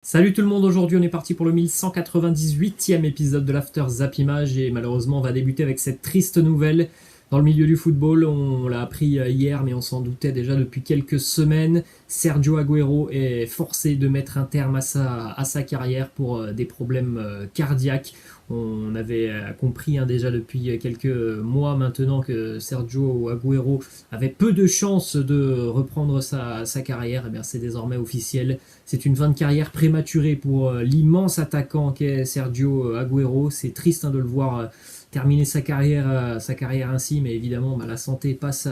Salut tout le monde, aujourd'hui on est parti pour le 1198e épisode de l'After Zap Image et malheureusement on va débuter avec cette triste nouvelle dans le milieu du football. On l'a appris hier mais on s'en doutait déjà depuis quelques semaines. Sergio Agüero est forcé de mettre un terme à sa carrière pour des problèmes cardiaques. On avait compris déjà depuis quelques mois maintenant que Sergio Agüero avait peu de chances de reprendre sa carrière. Et bien c'est désormais officiel. C'est une fin de carrière prématurée pour l'immense attaquant qu'est Sergio Agüero. C'est triste de le voir terminer sa carrière ainsi, mais évidemment la santé passe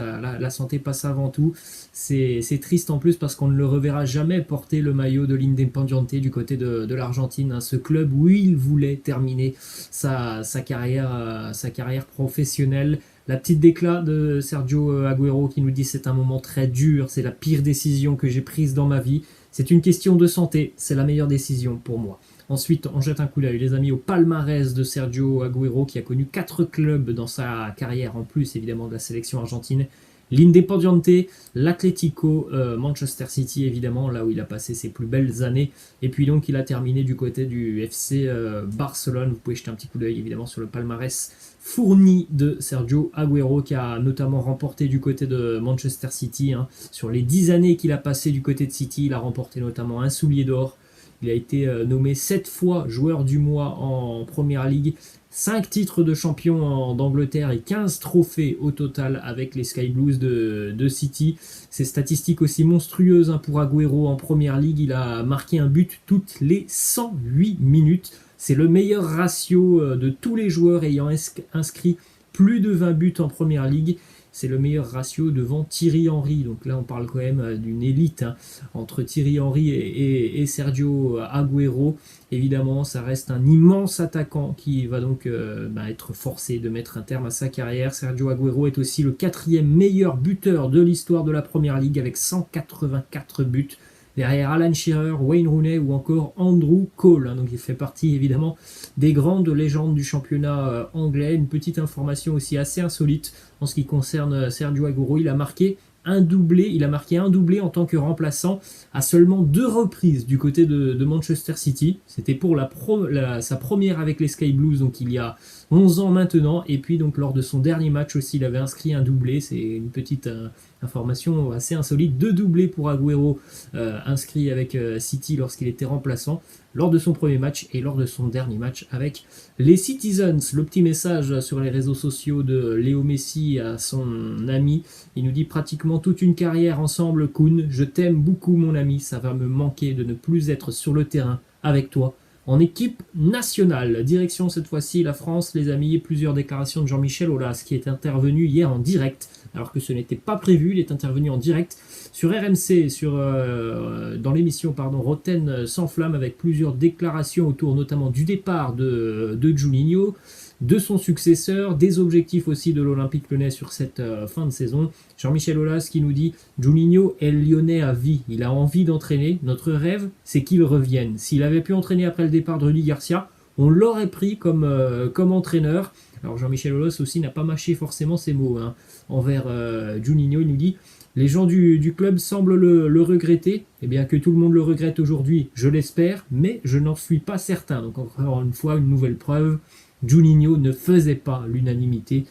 avant tout. C'est triste en plus parce qu'on ne le reverra jamais porter le maillot de l'Independiente du côté de l'Argentine, hein, ce club où il voulait terminer sa carrière professionnelle. La petite déclat de Sergio Agüero qui nous dit c'est un moment très dur, c'est la pire décision que j'ai prise dans ma vie. C'est une question de santé, c'est la meilleure décision pour moi. Ensuite, on jette un coup d'œil, les amis, au palmarès de Sergio Agüero qui a connu 4 clubs dans sa carrière, en plus évidemment de la sélection argentine. L'Independiente, l'Atlético, Manchester City évidemment, là où il a passé ses plus belles années. Et puis donc il a terminé du côté du FC Barcelone. Vous pouvez jeter un petit coup d'œil évidemment sur le palmarès fourni de Sergio Agüero qui a notamment remporté du côté de Manchester City. Hein. Sur les 10 années qu'il a passé du côté de City, il a remporté notamment un soulier d'or. Il a été nommé 7 fois joueur du mois en Première Ligue, 5 titres de champion d'Angleterre et 15 trophées au total avec les Sky Blues de City. Ces statistiques aussi monstrueuses pour Agüero en Première Ligue. Il a marqué un but toutes les 108 minutes. C'est le meilleur ratio de tous les joueurs ayant inscrit plus de 20 buts en Première Ligue. C'est le meilleur ratio devant Thierry Henry. Donc là, on parle quand même d'une élite entre Thierry Henry et Sergio Agüero. Évidemment, ça reste un immense attaquant qui va donc être forcé de mettre un terme à sa carrière. Sergio Agüero est aussi le 4e meilleur buteur de l'histoire de la Première Ligue avec 184 buts. Derrière Alan Shearer, Wayne Rooney ou encore Andrew Cole. Donc il fait partie évidemment des grandes légendes du championnat anglais. Une petite information aussi assez insolite en ce qui concerne Sergio Agüero. Il a marqué un doublé en tant que remplaçant à seulement 2 reprises du côté de Manchester City. C'était pour sa première avec les Sky Blues, donc il y a 11 ans maintenant. Et puis donc lors de son dernier match aussi, il avait inscrit un doublé. C'est une petite information assez insolite. 2 doublés pour Agüero inscrits avec City lorsqu'il était remplaçant lors de son premier match et lors de son dernier match avec les Citizens. Le petit message sur les réseaux sociaux de Léo Messi à son ami. Il nous dit pratiquement toute une carrière ensemble, Kun. Je t'aime beaucoup mon ami. Ça va me manquer de ne plus être sur le terrain avec toi en équipe nationale. Direction cette fois-ci la France, les amis, et plusieurs déclarations de Jean-Michel Aulas qui est intervenu hier en direct, alors que ce n'était pas prévu. Il est intervenu en direct sur RMC, dans l'émission Roten sans flamme, avec plusieurs déclarations autour notamment du départ de Juninho, de son successeur, des objectifs aussi de l'Olympique Lyonnais sur cette fin de saison. Jean-Michel Aulas qui nous dit « Juninho est lyonnais à vie, il a envie d'entraîner. Notre rêve, c'est qu'il revienne. S'il avait pu entraîner après le départ de Rudy Garcia, on l'aurait pris comme entraîneur. » Alors Jean-Michel Aulas aussi n'a pas mâché forcément ses mots envers Juninho. Il nous dit « Les gens du club semblent le regretter. Eh bien que tout le monde le regrette aujourd'hui, je l'espère, mais je n'en suis pas certain. » Donc encore une fois, une nouvelle preuve. Juninho ne faisait pas l'unanimité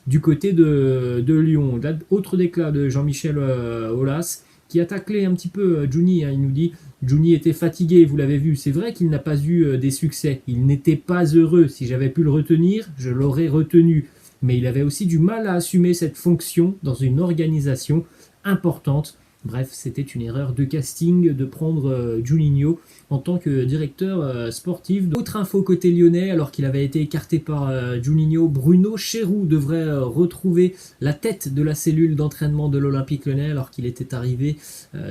du côté de Lyon. Autre déclat de Jean-Michel Aulas qui a taclé un petit peu Juni. Il nous dit Juni était fatigué, vous l'avez vu. C'est vrai qu'il n'a pas eu des succès. Il n'était pas heureux. Si j'avais pu le retenir, je l'aurais retenu. Mais il avait aussi du mal à assumer cette fonction dans une organisation importante. Bref, c'était une erreur de casting de prendre Juninho en tant que directeur sportif. Autre info côté lyonnais, alors qu'il avait été écarté par Juninho, Bruno Chéroux devrait retrouver la tête de la cellule d'entraînement de l'Olympique Lyonnais alors qu'il était arrivé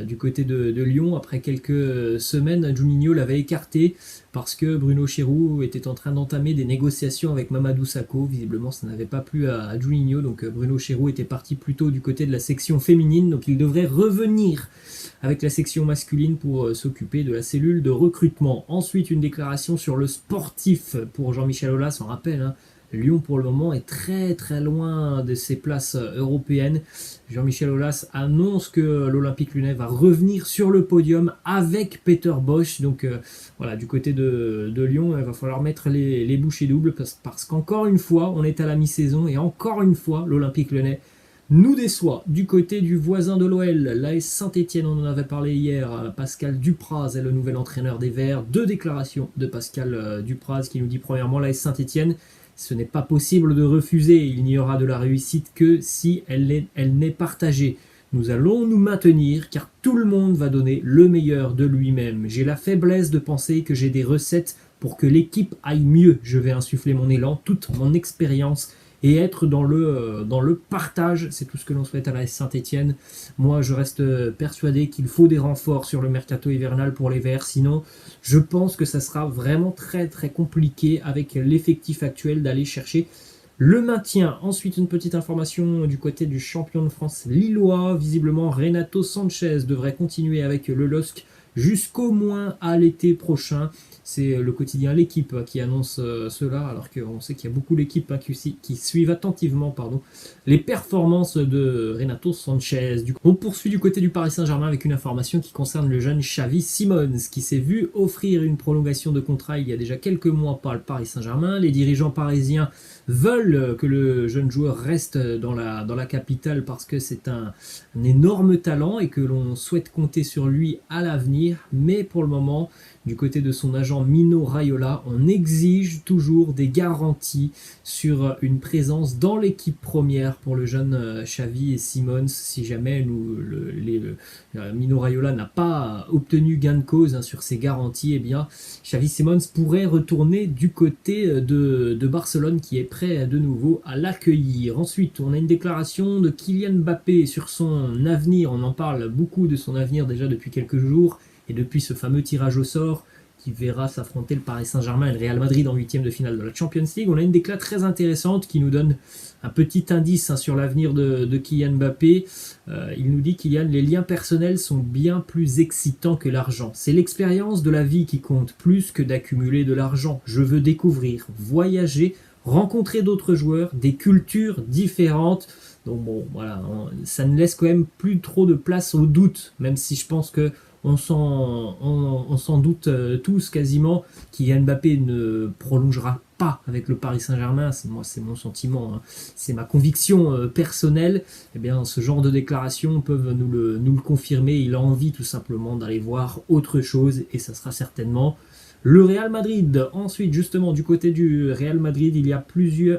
du côté de Lyon. Après quelques semaines, Juninho l'avait écarté parce que Bruno Chéroux était en train d'entamer des négociations avec Mamadou Sakho. Visiblement, ça n'avait pas plu à Juninho, donc Bruno Chéroux était parti plutôt du côté de la section féminine, donc il devrait revenir avec la section masculine pour s'occuper de la cellule de recrutement. Ensuite, une déclaration sur le sportif pour Jean-Michel Aulas. On rappelle, Lyon pour le moment est très très loin de ses places européennes. Jean-Michel Aulas annonce que l'Olympique Lyonnais va revenir sur le podium avec Peter Bosz. Donc voilà, du côté de Lyon, il va falloir mettre les bouchées doubles parce qu'encore une fois, on est à la mi-saison et encore une fois, l'Olympique Lyonnais nous déçoit. Du côté du voisin de l'OL, l'AS Saint-Etienne, on en avait parlé hier, Pascal Dupraz est le nouvel entraîneur des Verts. Deux déclarations de Pascal Dupraz qui nous dit premièrement l'AS Saint-Etienne, ce n'est pas possible de refuser, il n'y aura de la réussite que si elle n'est partagée. Nous allons nous maintenir car tout le monde va donner le meilleur de lui-même. J'ai la faiblesse de penser que j'ai des recettes pour que l'équipe aille mieux. Je vais insuffler mon élan, toute mon expérience et être dans le partage. C'est tout ce que l'on souhaite à la Saint-Etienne. Moi, je reste persuadé qu'il faut des renforts sur le mercato hivernal pour les Verts. Sinon, je pense que ça sera vraiment très très compliqué avec l'effectif actuel d'aller chercher le maintien. Ensuite, une petite information du côté du champion de France lillois. Visiblement, Renato Sanchez devrait continuer avec le LOSC jusqu'au moins à l'été prochain. C'est le quotidien L'Équipe qui annonce cela, alors qu'on sait qu'il y a beaucoup d'équipes qui suivent attentivement les performances de Renato Sanchez. On poursuit du côté du Paris Saint-Germain avec une information qui concerne le jeune Xavi Simons, qui s'est vu offrir une prolongation de contrat il y a déjà quelques mois par le Paris Saint-Germain. Les dirigeants parisiens veulent que le jeune joueur reste dans la capitale parce que c'est un énorme talent et que l'on souhaite compter sur lui à l'avenir. Mais pour le moment, du côté de son agent Mino Raiola, on exige toujours des garanties sur une présence dans l'équipe première pour le jeune Xavi et Simons. Si jamais Mino Raiola n'a pas obtenu gain de cause sur ces garanties, eh bien Xavi Simons pourrait retourner du côté de Barcelone qui est prêt de nouveau à l'accueillir. Ensuite, on a une déclaration de Kylian Mbappé sur son avenir. On en parle beaucoup de son avenir déjà depuis quelques jours. Et depuis ce fameux tirage au sort qui verra s'affronter le Paris Saint-Germain et le Real Madrid en huitième de finale de la Champions League, on a une déclat très intéressante qui nous donne un petit indice sur l'avenir de Kylian Mbappé. Il nous dit Kylian, les liens personnels sont bien plus excitants que l'argent. C'est l'expérience de la vie qui compte plus que d'accumuler de l'argent. Je veux découvrir, voyager, rencontrer d'autres joueurs, des cultures différentes. Donc bon, voilà, ça ne laisse quand même plus trop de place au doute, même si je pense que on s'en doute tous quasiment. Kylian Mbappé ne prolongera pas avec le Paris Saint-Germain, c'est mon sentiment, c'est ma conviction personnelle. Eh bien, ce genre de déclarations peuvent nous le confirmer. Il a envie tout simplement d'aller voir autre chose et ça sera certainement le Real Madrid. Ensuite, justement, du côté du Real Madrid, il y a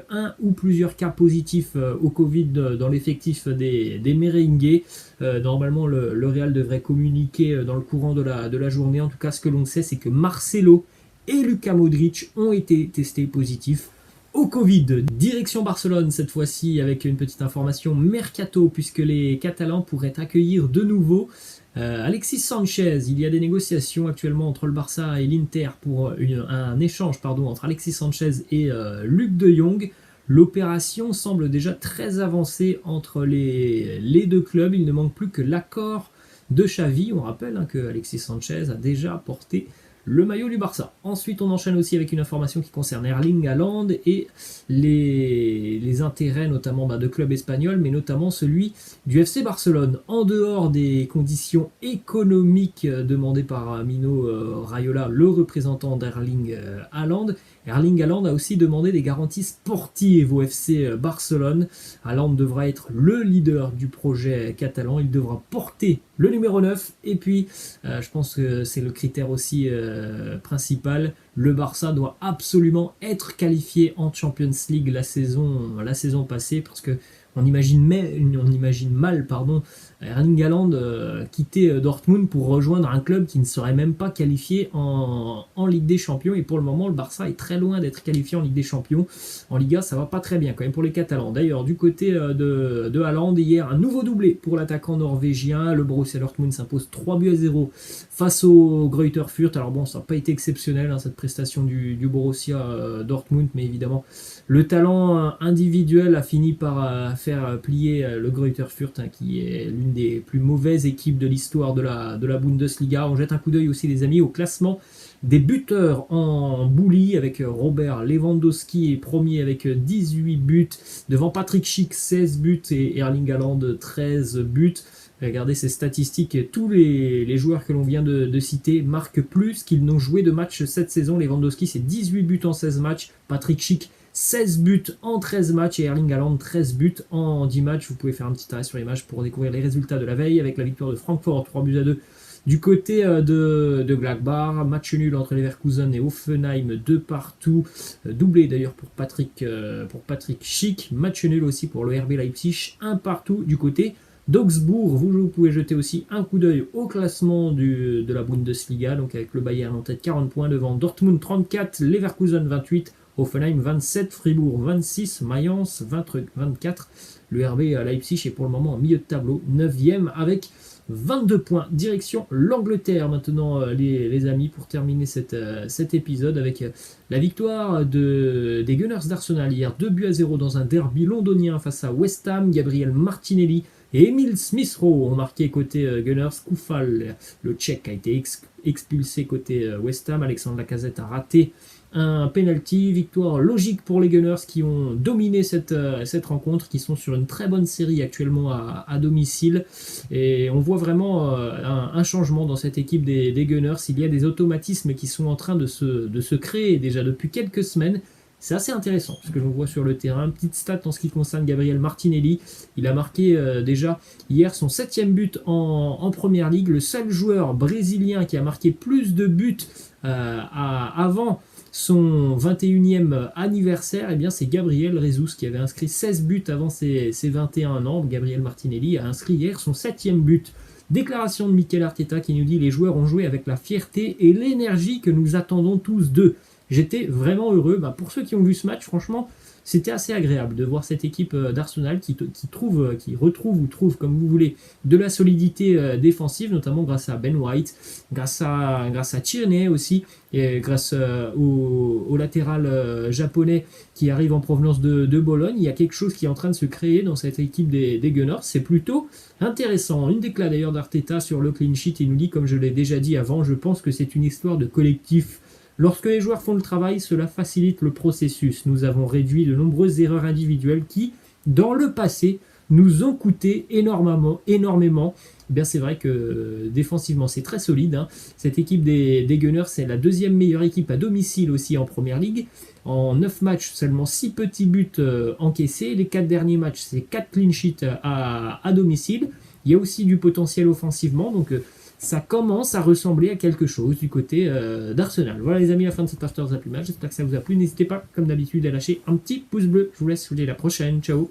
un ou plusieurs cas positifs au Covid dans l'effectif des merengues. Normalement, le Real devrait communiquer dans le courant de la journée. En tout cas, ce que l'on sait, c'est que Marcelo et Luka Modric ont été testés positifs au Covid. Direction Barcelone cette fois-ci avec une petite information mercato puisque les Catalans pourraient accueillir de nouveau Alexis Sanchez. Il y a des négociations actuellement entre le Barça et l'Inter pour un échange entre Alexis Sanchez et Luc de Jong. L'opération semble déjà très avancée entre les deux clubs. Il ne manque plus que l'accord de Xavi. On rappelle que Alexis Sanchez a déjà porté le maillot du Barça. Ensuite, on enchaîne aussi avec une information qui concerne Erling Haaland et les intérêts notamment de clubs espagnols, mais notamment celui du FC Barcelone. En dehors des conditions économiques demandées par Mino Raiola, le représentant d'Erling Haaland, Erling Haaland a aussi demandé des garanties sportives au FC Barcelone. Haaland devra être le leader du projet catalan, il devra porter le numéro 9 et puis je pense que c'est le critère aussi principal, le Barça doit absolument être qualifié en Champions League la saison passée parce que on imagine mal Erling Haaland quitter Dortmund pour rejoindre un club qui ne serait même pas qualifié en Ligue des Champions. Et pour le moment, le Barça est très loin d'être qualifié en Ligue des Champions. En Liga, ça va pas très bien quand même pour les Catalans. D'ailleurs, du côté de Haaland, hier, un nouveau doublé pour l'attaquant norvégien. Le Borussia Dortmund s'impose 3-0 face au Greuther Fürth. Alors bon, ça n'a pas été exceptionnel cette prestation du Borussia Dortmund, mais évidemment, le talent individuel a fini par faire plier le Greuther Fürth, qui est l'une des plus mauvaises équipes de l'histoire de la Bundesliga. On jette un coup d'œil aussi, les amis, au classement des buteurs en bouli avec Robert Lewandowski est premier avec 18 buts, devant Patrick Schick 16 buts et Erling Haaland 13 buts. Regardez ces statistiques, tous les joueurs que l'on vient de citer marquent plus qu'ils n'ont joué de matchs cette saison. Lewandowski c'est 18 buts en 16 matchs, Patrick Schick 16 buts en 13 matchs et Erling Haaland 13 buts en 10 matchs. Vous pouvez faire un petit arrêt sur l'image pour découvrir les résultats de la veille avec la victoire de Francfort 3 buts à 2 du côté de Gladbach. Match nul entre Leverkusen et Hoffenheim 2 partout, doublé d'ailleurs pour Patrick Schick. Match nul aussi pour le RB Leipzig 1 partout du côté d'Augsbourg. Vous pouvez jeter aussi un coup d'œil au classement de la Bundesliga, donc avec le Bayern en tête 40 points devant Dortmund 34, Leverkusen 28, Hoffenheim 27, Fribourg 26, Mayence 24. Le RB Leipzig est pour le moment en milieu de tableau, 9e avec 22 points. Direction l'Angleterre maintenant les amis pour terminer cet épisode avec la victoire des Gunners d'Arsenal hier 2 buts à 0 dans un derby londonien face à West Ham. Gabriel Martinelli et Emil Smith-Rowe ont marqué côté Gunners. Koufal, le Tchèque, a été expulsé côté West Ham. Alexandre Lacazette a raté un penalty. Victoire logique pour les Gunners qui ont dominé cette rencontre, qui sont sur une très bonne série actuellement à domicile. Et on voit vraiment un changement dans cette équipe des Gunners. Il y a des automatismes qui sont en train de se créer déjà depuis quelques semaines. C'est assez intéressant ce que l'on voit sur le terrain. Petite stat en ce qui concerne Gabriel Martinelli. Il a marqué déjà hier son 7e but en Première Ligue. Le seul joueur brésilien qui a marqué plus de buts avant son 21e anniversaire, eh bien c'est Gabriel Jesus qui avait inscrit 16 buts avant ses 21 ans. Gabriel Martinelli a inscrit hier son 7e but. Déclaration de Mikel Arteta qui nous dit: les joueurs ont joué avec la fierté et l'énergie que nous attendons tous d'eux. J'étais vraiment heureux. Pour ceux qui ont vu ce match, franchement, c'était assez agréable de voir cette équipe d'Arsenal qui retrouve, comme vous voulez, de la solidité défensive, notamment grâce à Ben White, grâce à Tierney aussi, et grâce au latéral japonais qui arrive en provenance de Bologne. Il y a quelque chose qui est en train de se créer dans cette équipe des Gunners. C'est plutôt intéressant. Une déclaration d'ailleurs d'Arteta sur le clean sheet, il nous dit, comme je l'ai déjà dit avant, je pense que c'est une histoire de collectif. Lorsque les joueurs font le travail, cela facilite le processus. Nous avons réduit de nombreuses erreurs individuelles qui, dans le passé, nous ont coûté énormément. Eh bien, c'est vrai que défensivement, c'est très solide. Cette équipe des Gunners, c'est la deuxième meilleure équipe à domicile aussi en Première Ligue. En 9 matchs, seulement 6 petits buts encaissés. Les 4 derniers matchs, c'est 4 clean sheets à domicile. Il y a aussi du potentiel offensivement, donc ça commence à ressembler à quelque chose du côté d'Arsenal. Voilà les amis, la fin de cette After Zappimage. J'espère que ça vous a plu. N'hésitez pas, comme d'habitude, à lâcher un petit pouce bleu. Je vous laisse, je vous dis à la prochaine. Ciao.